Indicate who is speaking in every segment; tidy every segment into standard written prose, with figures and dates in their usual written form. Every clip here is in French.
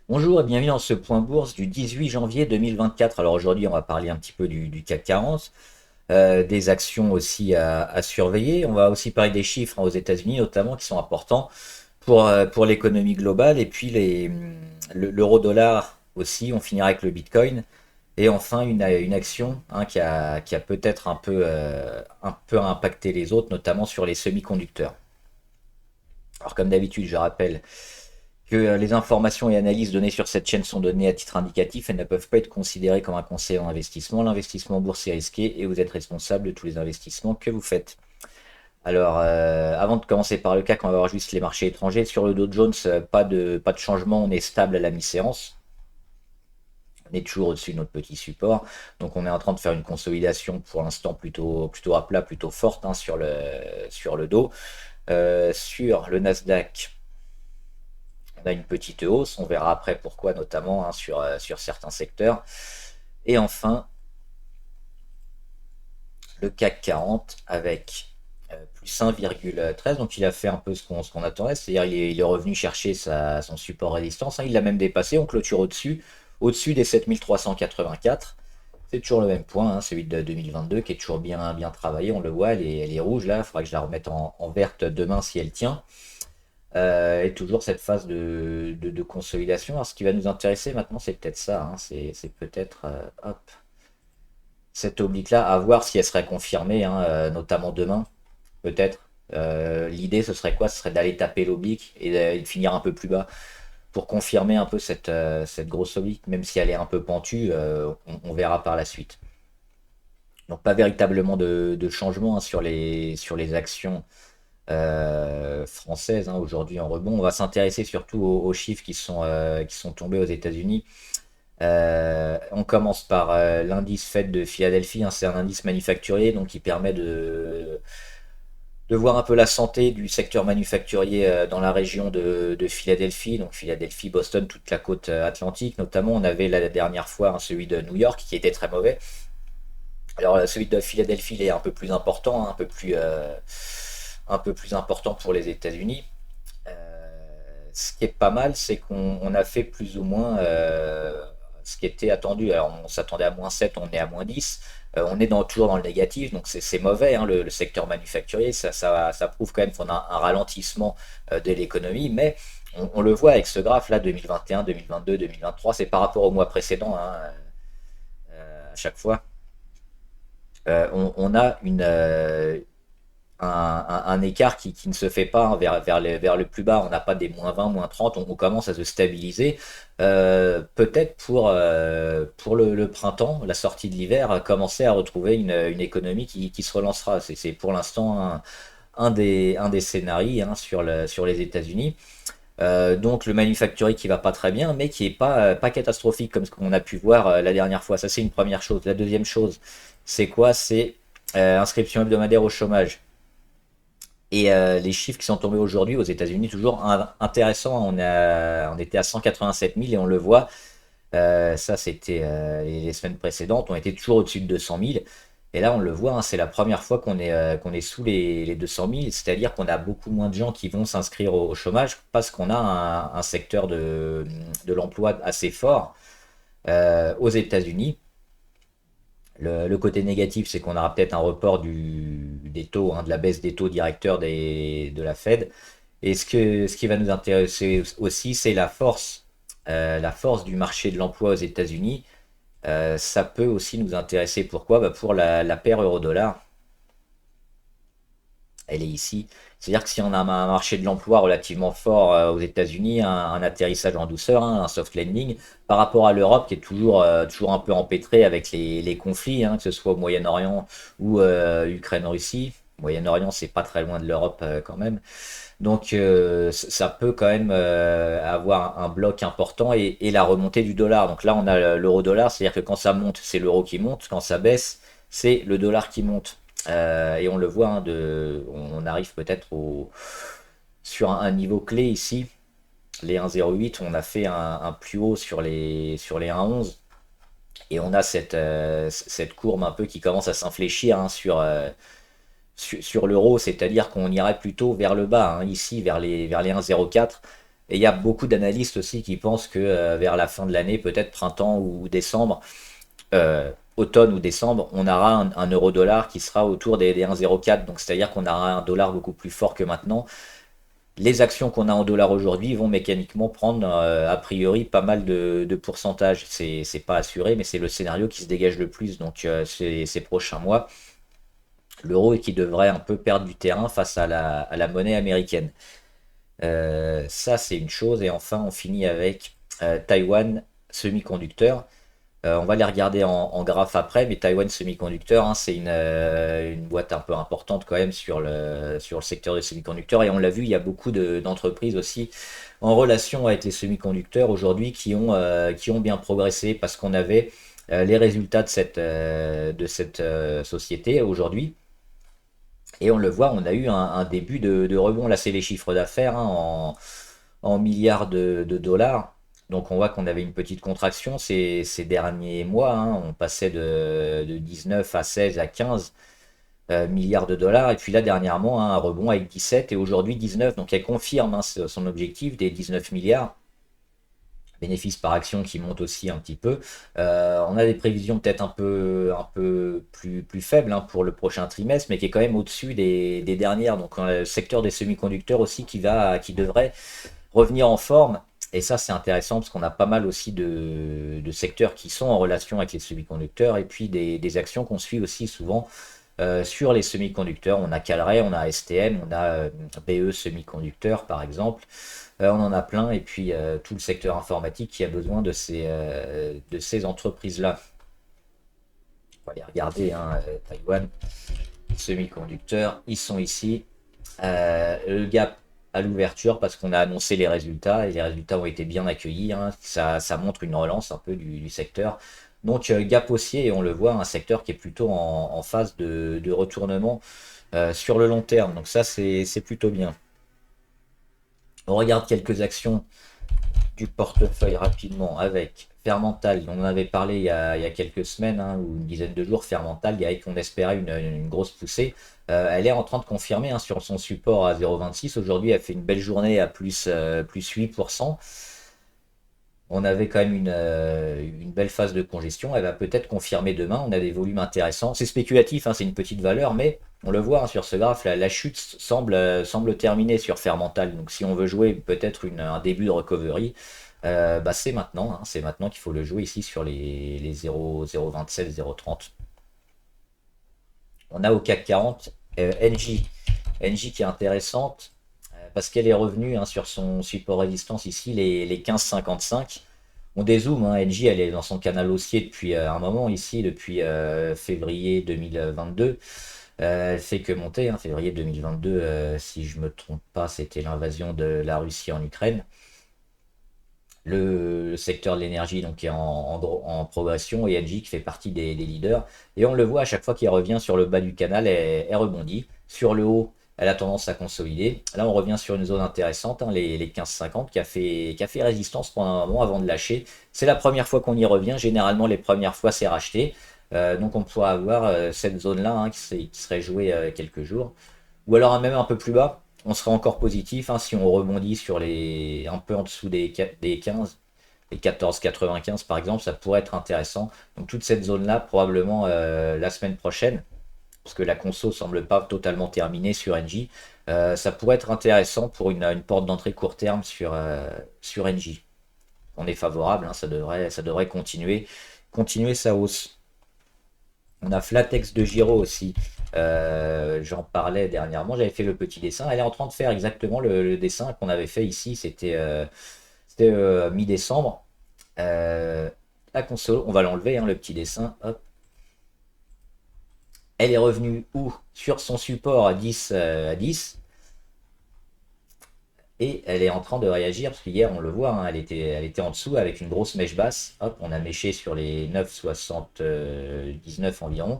Speaker 1: Bonjour et bienvenue dans ce point bourse du 18 janvier 2024. Alors aujourd'hui, on va parler un petit peu du CAC 40, des actions aussi à surveiller. On va aussi parler des chiffres aux États-Unis notamment qui sont importants pour l'économie globale et puis l'euro-dollar aussi. On finira avec le Bitcoin. Et enfin, une action qui a peut-être un peu impacté les autres, notamment sur les semi-conducteurs. Alors comme d'habitude, je rappelle que les informations et analyses données sur cette chaîne sont données à titre indicatif et ne peuvent pas être considérées comme un conseil en investissement. L'investissement en bourse est risqué et vous êtes responsable de tous les investissements que vous faites. Alors, avant de commencer par le CAC, on va voir juste les marchés étrangers. Sur le Dow Jones, pas de changement, on est stable à la mi-séance. On est toujours au-dessus de notre petit support. Donc on est en train de faire une consolidation pour l'instant plutôt à plat, plutôt forte sur le dos. Sur le Nasdaq, on a une petite hausse, on verra après pourquoi, notamment sur certains secteurs. Et enfin, le CAC 40 avec plus 1,13, donc il a fait un peu ce qu'on attendait, c'est-à-dire il est revenu chercher son support résistance, hein, il l'a même dépassé, on clôture au-dessus des 7384. C'est toujours le même point, hein, celui de 2022 qui est toujours bien travaillé, on le voit, elle est rouge là, il faudra que je la remette en verte demain si elle tient. Et toujours cette phase de consolidation. Alors, ce qui va nous intéresser maintenant, c'est peut-être ça, hein, c'est peut-être hop, cette oblique-là, à voir si elle serait confirmée, hein, notamment demain, peut-être. L'idée, ce serait quoi? Ce serait d'aller taper l'oblique et de finir un peu plus bas pour confirmer un peu cette grosse oblique, même si elle est un peu pentue, on verra par la suite. Donc pas véritablement de changement, hein, sur les actions françaises, hein, aujourd'hui en rebond. On va s'intéresser surtout aux chiffres qui sont tombés aux États-Unis. On commence par l'indice Fed de Philadelphie, hein, c'est un indice manufacturier donc qui permet de voir un peu la santé du secteur manufacturier dans la région de Philadelphie, donc Philadelphie, Boston, toute la côte atlantique notamment. On avait la dernière fois, hein, celui de New York qui était très mauvais. Alors celui de Philadelphie il est un peu plus important, hein, un peu plus important pour les États-Unis. Ce qui est pas mal, c'est qu'on a fait plus ou moins ce qui était attendu. Alors on s'attendait à -7, on est à -10. On est toujours dans le négatif, donc c'est mauvais, hein, le secteur manufacturier. Ça prouve quand même qu'on a un ralentissement de l'économie, mais on le voit avec ce graphe-là, 2021, 2022, 2023, c'est par rapport au mois précédent, hein, à chaque fois. On a un écart qui ne se fait pas, hein, vers le plus bas. On n'a pas des -20, -30, on commence à se stabiliser. Peut-être pour le printemps, la sortie de l'hiver, commencer à retrouver une économie qui se relancera. C'est pour l'instant un des scénarios, hein, sur les États-Unis. Donc le manufacturier qui va pas très bien, mais qui est pas catastrophique comme ce qu'on a pu voir la dernière fois. Ça, c'est une première chose. La deuxième chose, c'est quoi? C'est inscription hebdomadaire au chômage. Et les chiffres qui sont tombés aujourd'hui aux États-Unis, toujours intéressant. On était à 187 000 et on le voit. Ça, c'était les semaines précédentes. On était toujours au-dessus de 200 000. Et là, on le voit, hein, c'est la première fois qu'on est sous les 200 000. C'est-à-dire qu'on a beaucoup moins de gens qui vont s'inscrire au chômage parce qu'on a un secteur de l'emploi assez fort aux États-Unis. Le côté négatif, c'est qu'on aura peut-être un report des taux, hein, de la baisse des taux directeurs de la Fed. Et ce qui va nous intéresser aussi, c'est la force du marché de l'emploi aux États-Unis. Ça peut aussi nous intéresser. Pourquoi? Bah, pour la paire euro-dollar. Elle est ici. C'est-à-dire que si on a un marché de l'emploi relativement fort aux États-Unis, un atterrissage en douceur, hein, un soft landing, par rapport à l'Europe qui est toujours un peu empêtrée avec les conflits, hein, que ce soit au Moyen-Orient ou Ukraine-Russie. Moyen-Orient, c'est pas très loin de l'Europe quand même. Donc ça peut quand même avoir un bloc important et la remontée du dollar. Donc là, on a l'euro-dollar, c'est-à-dire que quand ça monte, c'est l'euro qui monte, quand ça baisse, c'est le dollar qui monte. Et on le voit, hein, on arrive peut-être sur un niveau clé ici, les 1,08, on a fait un plus haut sur les 1,11 et on a cette courbe un peu qui commence à s'infléchir, hein, sur l'euro, c'est-à-dire qu'on irait plutôt vers le bas, hein, ici vers les 1,04. Et il y a beaucoup d'analystes aussi qui pensent que vers la fin de l'année, peut-être printemps ou décembre, automne ou décembre, on aura un euro-dollar qui sera autour des 1,04. Donc c'est-à-dire qu'on aura un dollar beaucoup plus fort que maintenant. Les actions qu'on a en dollars aujourd'hui vont mécaniquement prendre a priori pas mal de pourcentage. C'est pas assuré, mais c'est le scénario qui se dégage le plus. Donc ces prochains mois, l'euro qui devrait un peu perdre du terrain face à la monnaie américaine. Ça, c'est une chose. Et enfin, on finit avec Taïwan Semiconducteur. On va les regarder en graphe après, mais Taiwan Semiconductor, hein, c'est une boîte un peu importante quand même sur le secteur des semi-conducteurs. Et on l'a vu, il y a beaucoup d'entreprises aussi en relation avec les semi-conducteurs aujourd'hui qui ont bien progressé parce qu'on avait les résultats de cette société aujourd'hui. Et on le voit, on a eu un début de rebond. Là, c'est les chiffres d'affaires hein, en milliards de dollars. Donc on voit qu'on avait une petite contraction ces derniers mois. Hein. On passait de 19 à 16 à 15 milliards de dollars. Et puis là, dernièrement, hein, un rebond avec 17 et aujourd'hui 19. Donc elle confirme hein, son objectif des 19 milliards. Bénéfice par action qui monte aussi un petit peu. On a des prévisions peut-être un peu plus faibles hein, pour le prochain trimestre, mais qui est quand même au-dessus des dernières. Donc le secteur des semi-conducteurs aussi qui devrait revenir en forme. Et ça, c'est intéressant parce qu'on a pas mal aussi de secteurs qui sont en relation avec les semi-conducteurs et puis des actions qu'on suit aussi souvent sur les semi-conducteurs. On a Calray, on a STM, on a BE Semi-conducteurs par exemple. On en a plein et puis tout le secteur informatique qui a besoin de ces entreprises-là. On va aller regarder hein, Taïwan, semi-conducteurs, ils sont ici. Le gap à l'ouverture parce qu'on a annoncé les résultats et les résultats ont été bien accueillis. Hein. Ça montre une relance un peu du secteur. Donc gap haussier et on le voit, un secteur qui est plutôt en phase de retournement sur le long terme. Donc ça c'est plutôt bien. On regarde quelques actions du portefeuille rapidement avec Fermental. On en avait parlé il y a quelques semaines hein, ou une dizaine de jours. Fermental, avec on espérait une grosse poussée. Elle est en train de confirmer hein, sur son support à 0,26. Aujourd'hui, elle fait une belle journée à plus 8%. On avait quand même une belle phase de congestion. Elle va peut-être confirmer demain. On a des volumes intéressants. C'est spéculatif, hein, c'est une petite valeur, mais on le voit hein, sur ce graphe. La chute semble terminer sur Fermental. Donc si on veut jouer peut-être un début de recovery, bah, c'est maintenant. Hein, c'est maintenant qu'il faut le jouer ici sur les 0,27, 0,30. On a au CAC 40 NJ. NJ qui est intéressante parce qu'elle est revenue hein, sur son support résistance ici, les 15,55. On dézoome, hein, NJ elle est dans son canal haussier depuis un moment ici, depuis février 2022. Elle fait que monter, hein, février 2022, si je me trompe pas, c'était l'invasion de la Russie en Ukraine. Le secteur de l'énergie donc est en progression et NJ qui fait partie des leaders. Et on le voit à chaque fois qu'il revient sur le bas du canal, elle rebondit. Sur le haut, elle a tendance à consolider. Là, on revient sur une zone intéressante, hein, les 15,50 qui a fait résistance pendant un moment avant de lâcher. C'est la première fois qu'on y revient. Généralement, les premières fois, c'est racheté. Donc, on pourra avoir cette zone-là hein, qui serait jouée quelques jours. Ou alors, même un peu plus bas, on serait encore positif hein, si on rebondit sur un peu en dessous des 15. Les 14,95 par exemple, ça pourrait être intéressant. Donc, toute cette zone-là, probablement la semaine prochaine parce que la conso semble pas totalement terminée sur NJ. Ça pourrait être intéressant pour une porte d'entrée court terme sur NJ. On est favorable, hein, ça devrait continuer sa hausse. On a Flatex de Giro aussi. J'en parlais dernièrement, j'avais fait le petit dessin. Elle est en train de faire exactement le dessin qu'on avait fait ici. C'était mi-décembre. La console, on va l'enlever, hein, le petit dessin. Hop. Elle est revenue où sur son support à 10, et elle est en train de réagir parce qu'hier on le voit, hein, elle était en dessous avec une grosse mèche basse. Hop, on a méché sur les 9,79 environ.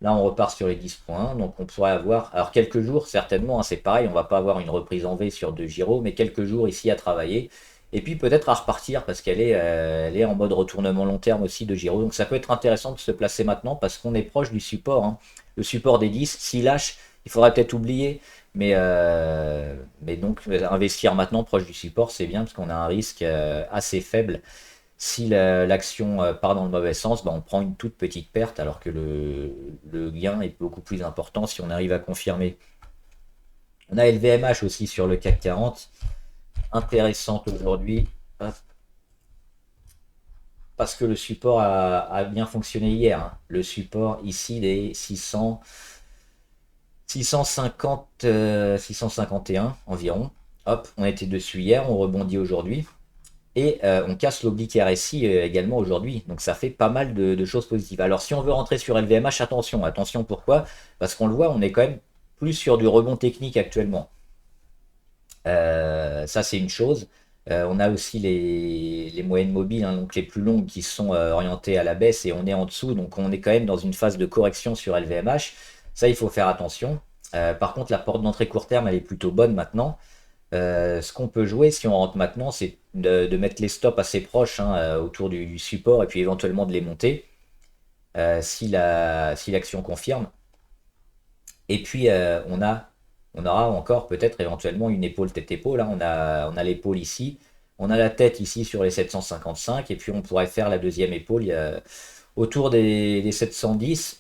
Speaker 1: Là on repart sur les 10 points, donc on pourrait avoir, alors quelques jours certainement, hein, c'est pareil, on va pas avoir une reprise en V sur 2 Giro, mais quelques jours ici à travailler. Et puis peut-être à repartir parce elle est en mode retournement long terme aussi de Giro. Donc ça peut être intéressant de se placer maintenant parce qu'on est proche du support. Hein. Le support des 10, s'il lâche, il faudrait peut-être oublier Mais donc, investir maintenant proche du support, c'est bien parce qu'on a un risque assez faible. Si l'action part dans le mauvais sens, bah, on prend une toute petite perte alors que le gain est beaucoup plus important si on arrive à confirmer. On a LVMH aussi sur le CAC 40, intéressante aujourd'hui, parce que le support a bien fonctionné hier, hein. Le support ici, les 650, 651 environ. Hop, on était dessus hier, on rebondit aujourd'hui. Et on casse l'oblique RSI également aujourd'hui. Donc ça fait pas mal de choses positives. Alors si on veut rentrer sur LVMH, attention, attention pourquoi? Parce qu'on le voit, on est quand même plus sur du rebond technique actuellement. Ça c'est une chose. On a aussi les moyennes mobiles, hein, donc les plus longues qui sont orientées à la baisse et on est en dessous. Donc on est quand même dans une phase de correction sur LVMH. Ça il faut faire attention. Par contre la porte d'entrée court terme elle est plutôt bonne maintenant. Ce qu'on peut jouer si on rentre maintenant, c'est de mettre les stops assez proches, hein, autour du support et puis éventuellement de les monter si l'action confirme. Et puis on aura encore peut-être éventuellement une épaule tête-épaule, hein. On a l'épaule ici, on a la tête ici sur les 755 et puis on pourrait faire la deuxième épaule autour des 710.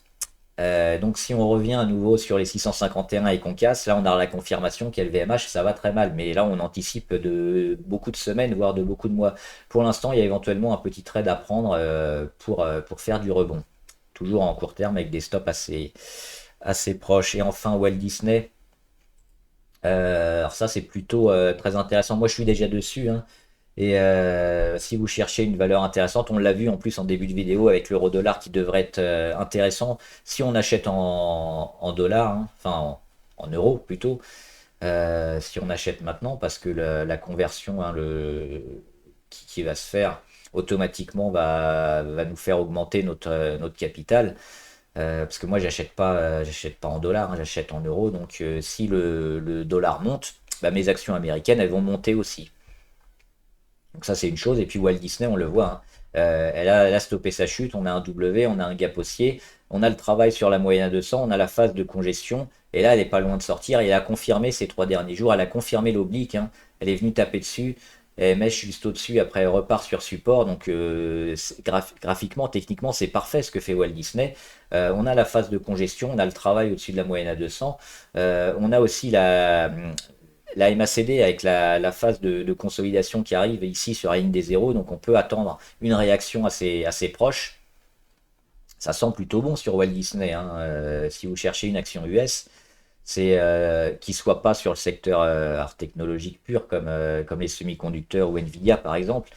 Speaker 1: Donc si on revient à nouveau sur les 651 et qu'on casse, là on a la confirmation qu'LVMH ça va très mal. Mais là on anticipe de beaucoup de semaines, voire de beaucoup de mois. Pour l'instant, il y a éventuellement un petit trade à prendre pour faire du rebond. Toujours en court terme avec des stops assez proches. Et enfin Walt Disney. Alors ça c'est plutôt très intéressant. Moi je suis déjà dessus, hein. Et si vous cherchez une valeur intéressante, on l'a vu en plus en début de vidéo avec l'euro-dollar qui devrait être intéressant si on achète en dollars, hein, enfin en euros plutôt, si on achète maintenant parce que la conversion, hein, qui va se faire automatiquement va nous faire augmenter notre capital. Parce que moi j'achète pas en dollars, hein, j'achète en euros. Donc si le dollar monte, bah, mes actions américaines elles vont monter aussi. Donc ça c'est une chose. Et puis Walt Disney, on le voit, hein. Elle a stoppé sa chute, on a un W, on a un gap haussier, on a le travail sur la moyenne à 200, on a la phase de congestion, et là elle est pas loin de sortir, et elle a confirmé ces 3 derniers jours, elle a confirmé l'oblique, hein. Elle est venue taper dessus, elle mèche juste au-dessus, après elle repart sur support, donc graphiquement, techniquement c'est parfait ce que fait Walt Disney. On a la phase de congestion, on a le travail au-dessus de la moyenne à 200, on a aussi la MACD avec la phase de consolidation qui arrive ici sur la ligne des zéros, donc on peut attendre une réaction assez proche. Ça sent plutôt bon sur Walt Disney, hein. Si vous cherchez une action US, c'est qui soit pas sur le secteur art technologique pur comme les semi-conducteurs ou Nvidia par exemple,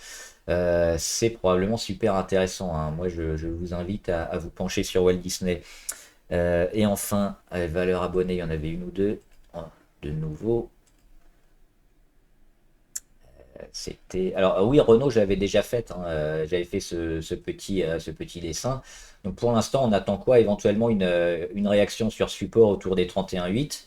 Speaker 1: c'est probablement super intéressant, hein. Moi je vous invite à vous pencher sur Walt Disney. Et enfin, valeur abonnée, il y en avait une ou deux. De nouveau. C'était. Alors oui, Renault, j'avais déjà fait, hein, j'avais fait ce petit dessin. Donc pour l'instant, on attend quoi? Éventuellement une réaction sur support autour des 31,8,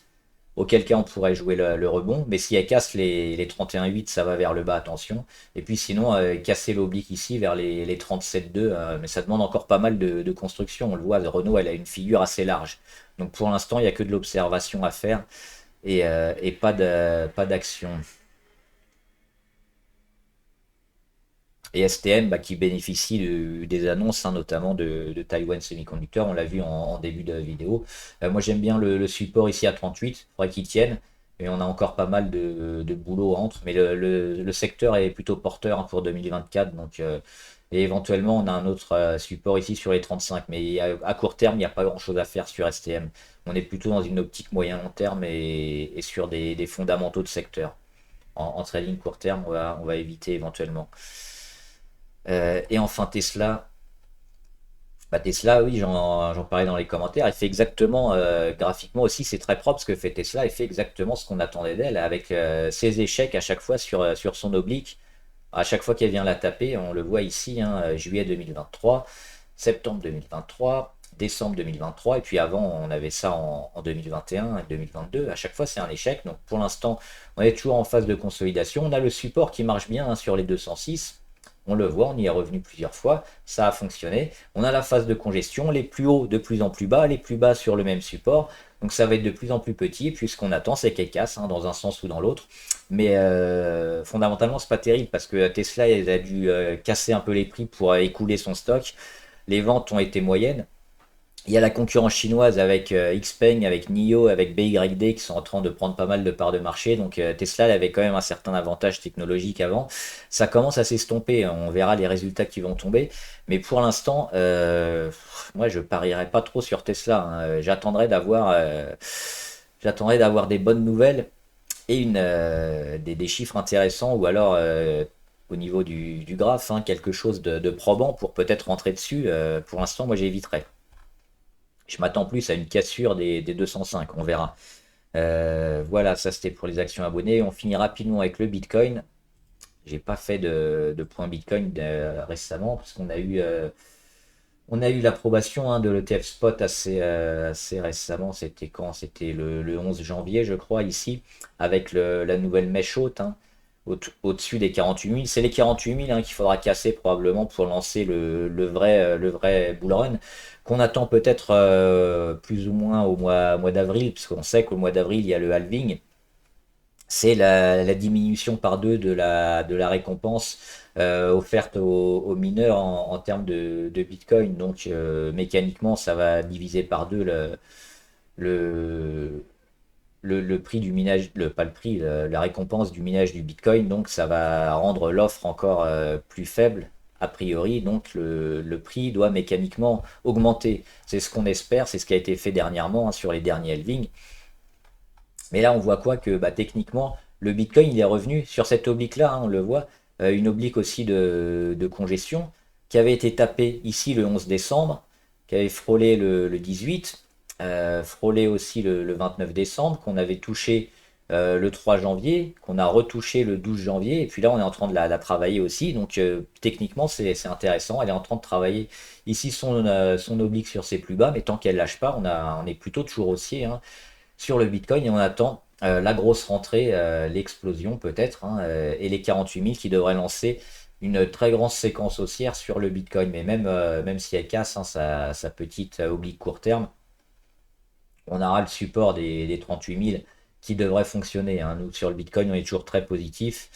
Speaker 1: auquel cas on pourrait jouer le rebond. Mais si elle casse les 31,8, ça va vers le bas, attention. Et puis sinon, casser l'oblique ici vers les 37,2, mais ça demande encore pas mal de construction. On le voit, Renault, elle a une figure assez large. Donc pour l'instant, il n'y a que de l'observation à faire et pas d'action. Et STM, bah, qui bénéficie des annonces, hein, notamment de Taiwan Semiconductor, on l'a vu en début de vidéo. Moi j'aime bien le support ici à 38, il faudrait qu'il tienne, mais on a encore pas mal de boulot entre, mais le secteur est plutôt porteur, hein, pour 2024, donc, et éventuellement on a un autre support ici sur les 35, mais à court terme il n'y a pas grand chose à faire sur STM. On est plutôt dans une optique moyen-long terme et sur des fondamentaux de secteur. En trading court terme, on va éviter éventuellement. Et enfin Tesla, bah Tesla, oui, j'en parlais dans les commentaires, elle fait exactement, graphiquement aussi, c'est très propre ce que fait Tesla, elle fait exactement ce qu'on attendait d'elle, avec ses échecs à chaque fois sur son oblique, à chaque fois qu'elle vient la taper, on le voit ici, hein, juillet 2023, septembre 2023, décembre 2023, et puis avant on avait ça en 2021 et 2022, à chaque fois c'est un échec, donc pour l'instant on est toujours en phase de consolidation, on a le support qui marche bien, hein, sur les 206. On le voit, on y est revenu plusieurs fois, ça a fonctionné. On a la phase de congestion, les plus hauts de plus en plus bas, les plus bas sur le même support. Donc ça va être de plus en plus petit, puis ce qu'on attend, c'est qu'elle casse hein, dans un sens ou dans l'autre. Mais fondamentalement, c'est pas terrible parce que Tesla, elle a dû casser un peu les prix pour écouler son stock. Les ventes ont été moyennes. Il y a la concurrence chinoise avec Xpeng, avec NIO, avec BYD qui sont en train de prendre pas mal de parts de marché. Donc Tesla elle avait quand même un certain avantage technologique avant. Ça commence à s'estomper. On verra les résultats qui vont tomber. Mais pour l'instant, moi je parierais pas trop sur Tesla, hein. J'attendrai d'avoir des bonnes nouvelles et des chiffres intéressants ou alors au niveau du graphe, hein, quelque chose de probant pour peut-être rentrer dessus. Pour l'instant, moi j'éviterai. Je m'attends plus à une cassure des 205, on verra. Voilà, ça c'était pour les actions abonnées. On finit rapidement avec le Bitcoin. J'ai pas fait de point Bitcoin récemment parce on a eu l'approbation hein, de l'ETF Spot assez récemment. C'était quand? C'était le 11 janvier, je crois, ici, avec la nouvelle mèche haute. Hein, au-dessus des 48 000. C'est les 48 000 hein, qu'il faudra casser probablement pour lancer le vrai bull run, qu'on attend peut-être plus ou moins au mois d'avril, puisqu'on sait qu'au mois d'avril, il y a le halving. C'est la diminution par deux de la récompense offerte aux mineurs en termes de Bitcoin. Donc mécaniquement, ça va diviser par deux le, le prix du minage, pas le prix, la récompense du minage du Bitcoin, donc ça va rendre l'offre encore plus faible a priori, donc le prix doit mécaniquement augmenter. C'est ce qu'on espère, c'est ce qui a été fait dernièrement hein, sur les derniers halvings. Mais là on voit quoi que bah, techniquement le Bitcoin il est revenu sur cette oblique-là, hein, on le voit, une oblique aussi de congestion qui avait été tapée ici le 11 décembre, qui avait frôlé le 18 frôlé aussi le 29 décembre, qu'on avait touché le 3 janvier, qu'on a retouché le 12 janvier, et puis là on est en train de la travailler aussi, donc techniquement c'est intéressant, elle est en train de travailler ici son oblique sur ses plus bas, mais tant qu'elle lâche pas, on est plutôt toujours haussier hein, sur le Bitcoin, et on attend la grosse rentrée, l'explosion peut-être, hein, et les 48 000 qui devraient lancer une très grande séquence haussière sur le Bitcoin, mais même si elle casse hein, sa petite oblique court terme, on aura le support des 38 000 qui devrait fonctionner. Hein. Nous, sur le Bitcoin, on est toujours très positif.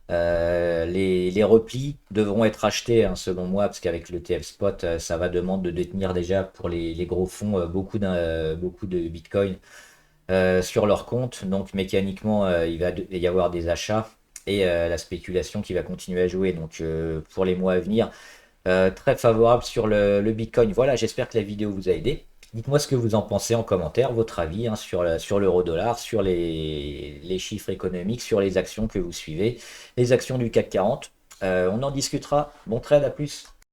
Speaker 1: Les replis devront être achetés, hein, selon moi, parce qu'avec le TF Spot, ça va demander de détenir déjà pour les gros fonds beaucoup de Bitcoin sur leur compte. Donc mécaniquement, il va y avoir des achats et la spéculation qui va continuer à jouer. Donc pour les mois à venir, très favorable sur le Bitcoin. Voilà, j'espère que la vidéo vous a aidé. Dites-moi ce que vous en pensez en commentaire, votre avis hein, sur l'euro-dollar, sur les chiffres économiques, sur les actions que vous suivez, les actions du CAC 40. On en discutera. Bon trade, à plus.